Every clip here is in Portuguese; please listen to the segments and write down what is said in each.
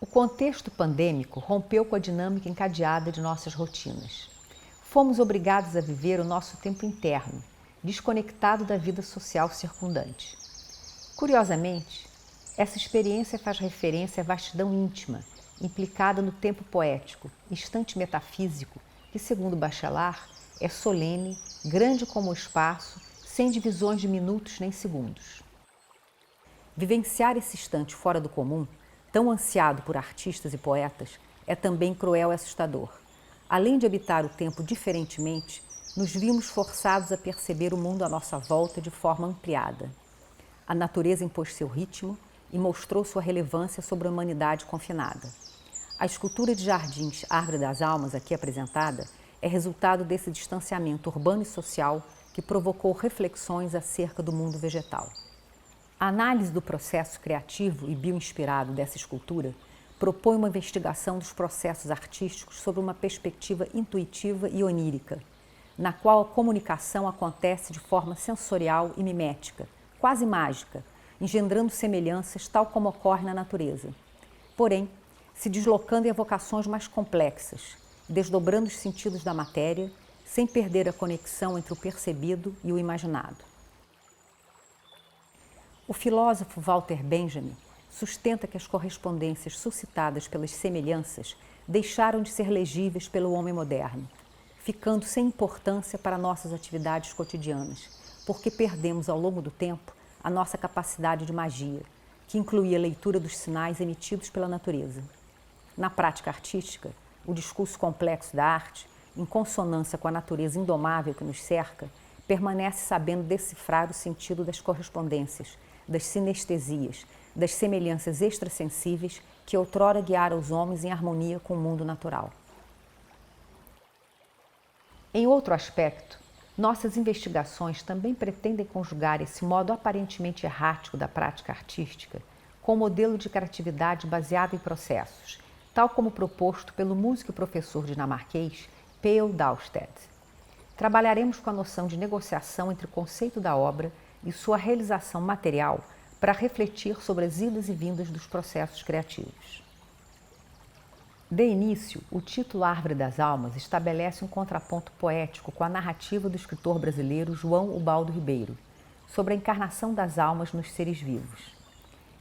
contexto pandêmico rompeu com a dinâmica encadeada de nossas rotinas. Fomos obrigados a viver o nosso tempo interno, desconectado da vida social circundante. Curiosamente, essa experiência faz referência à vastidão íntima, implicada no tempo poético, instante metafísico, que, segundo Bachelard, é solene, grande como o espaço, sem divisões de minutos nem segundos. Vivenciar esse instante fora do comum, tão ansiado por artistas e poetas, é também cruel e assustador. Além de habitar o tempo diferentemente, nos vimos forçados a perceber o mundo à nossa volta de forma ampliada. A natureza impôs seu ritmo e mostrou sua relevância sobre a humanidade confinada. A escultura de jardins Árvore das Almas, aqui apresentada, é resultado desse distanciamento urbano e social que provocou reflexões acerca do mundo vegetal. A análise do processo criativo e bioinspirado dessa escultura propõe uma investigação dos processos artísticos sob uma perspectiva intuitiva e onírica, na qual a comunicação acontece de forma sensorial e mimética, quase mágica, engendrando semelhanças tal como ocorre na natureza. Porém, se deslocando em evocações mais complexas, desdobrando os sentidos da matéria, sem perder a conexão entre o percebido e o imaginado. O filósofo Walter Benjamin sustenta que as correspondências suscitadas pelas semelhanças deixaram de ser legíveis pelo homem moderno, ficando sem importância para nossas atividades cotidianas, porque perdemos ao longo do tempo a nossa capacidade de magia, que incluía a leitura dos sinais emitidos pela natureza. Na prática artística, o discurso complexo da arte, em consonância com a natureza indomável que nos cerca, permanece sabendo decifrar o sentido das correspondências, das sinestesias, das semelhanças extrasensíveis que outrora guiaram os homens em harmonia com o mundo natural. Em outro aspecto, nossas investigações também pretendem conjugar esse modo aparentemente errático da prática artística com o modelo de criatividade baseado em processos, tal como proposto pelo músico e professor dinamarquês Pelle Dragsted. Trabalharemos com a noção de negociação entre o conceito da obra e sua realização material para refletir sobre as idas e vindas dos processos criativos. De início, o título Árvore das Almas estabelece um contraponto poético com a narrativa do escritor brasileiro João Ubaldo Ribeiro, sobre a encarnação das almas nos seres vivos.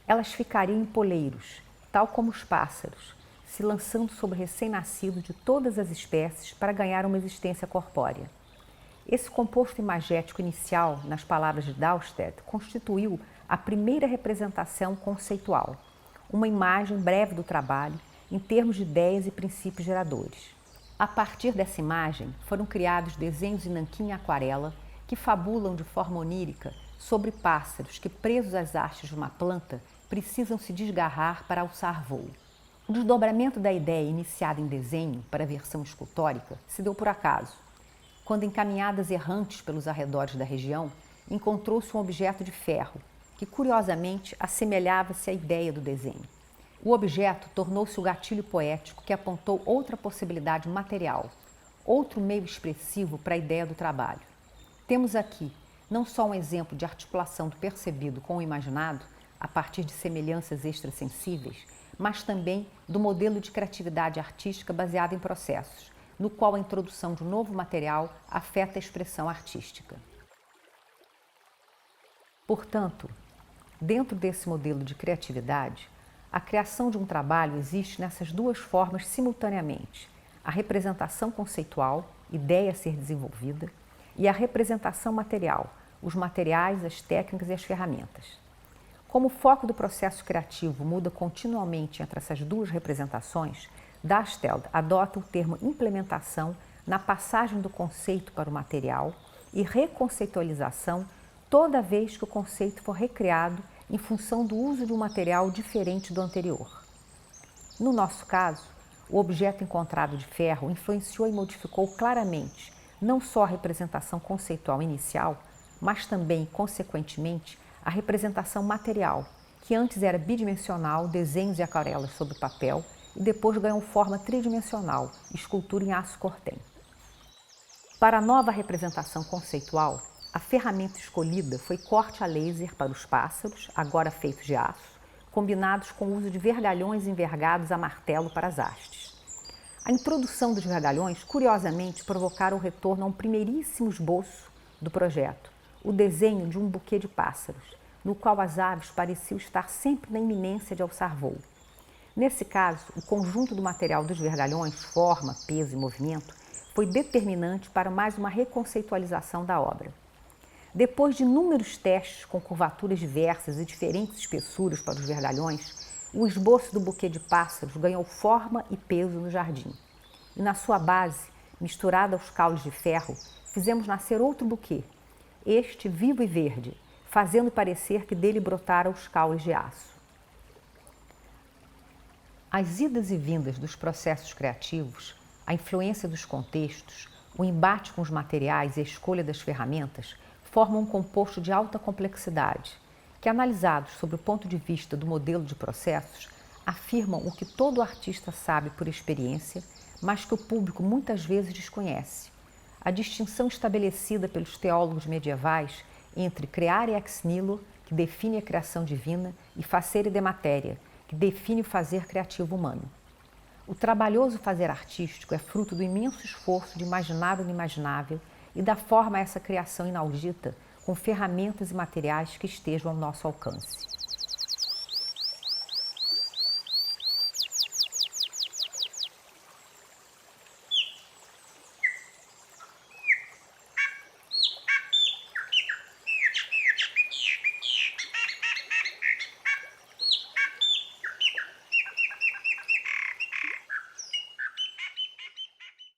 Elas ficariam em poleiros, tal como os pássaros, se lançando sobre recém-nascidos de todas as espécies para ganhar uma existência corpórea. Esse composto imagético inicial, nas palavras de Dragsted, constituiu a primeira representação conceitual, uma imagem breve do trabalho, em termos de ideias e princípios geradores. A partir dessa imagem, foram criados desenhos em nanquim e aquarela que fabulam de forma onírica sobre pássaros que, presos às hastes de uma planta, precisam se desgarrar para alçar voo. O desdobramento da ideia iniciada em desenho para a versão escultórica se deu por acaso, quando, em caminhadas errantes pelos arredores da região, encontrou-se um objeto de ferro que, curiosamente, assemelhava-se à ideia do desenho. O objeto tornou-se o gatilho poético que apontou outra possibilidade material, outro meio expressivo para a ideia do trabalho. Temos aqui não só um exemplo de articulação do percebido com o imaginado, a partir de semelhanças extrasensíveis, mas também do modelo de criatividade artística baseado em processos, no qual a introdução de um novo material afeta a expressão artística. Portanto, dentro desse modelo de criatividade, a criação de um trabalho existe nessas duas formas simultaneamente: a representação conceitual, ideia a ser desenvolvida, e a representação material, os materiais, as técnicas e as ferramentas. Como o foco do processo criativo muda continuamente entre essas duas representações, Dragsted adota o termo implementação na passagem do conceito para o material e reconceitualização toda vez que o conceito for recriado em função do uso de um material diferente do anterior. No nosso caso, o objeto encontrado de ferro influenciou e modificou claramente não só a representação conceitual inicial, mas também, consequentemente, a representação material, que antes era bidimensional, desenhos e aquarelas sobre papel, e depois ganhou forma tridimensional, escultura em aço cortem. Para a nova representação conceitual, a ferramenta escolhida foi corte a laser para os pássaros, agora feitos de aço, combinados com o uso de vergalhões envergados a martelo para as hastes. A introdução dos vergalhões, curiosamente, provocaram o retorno a um primeiríssimo esboço do projeto, o desenho de um buquê de pássaros, no qual as aves pareciam estar sempre na iminência de alçar voo. Nesse caso, o conjunto do material dos vergalhões, forma, peso e movimento, foi determinante para mais uma reconceitualização da obra. Depois de inúmeros testes com curvaturas diversas e diferentes espessuras para os vergalhões, o esboço do buquê de pássaros ganhou forma e peso no jardim. E na sua base, misturada aos caules de ferro, fizemos nascer outro buquê, este vivo e verde, fazendo parecer que dele brotaram os caules de aço. As idas e vindas dos processos criativos, a influência dos contextos, o embate com os materiais e a escolha das ferramentas formam um composto de alta complexidade, que, analisados sob o ponto de vista do modelo de processos, afirmam o que todo artista sabe por experiência, mas que o público muitas vezes desconhece. A distinção estabelecida pelos teólogos medievais entre creare ex nihilo, que define a criação divina, e facere de materia, que define o fazer criativo humano. O trabalhoso fazer artístico é fruto do imenso esforço de imaginar o inimaginável e dar forma a essa criação inaudita com ferramentas e materiais que estejam ao nosso alcance.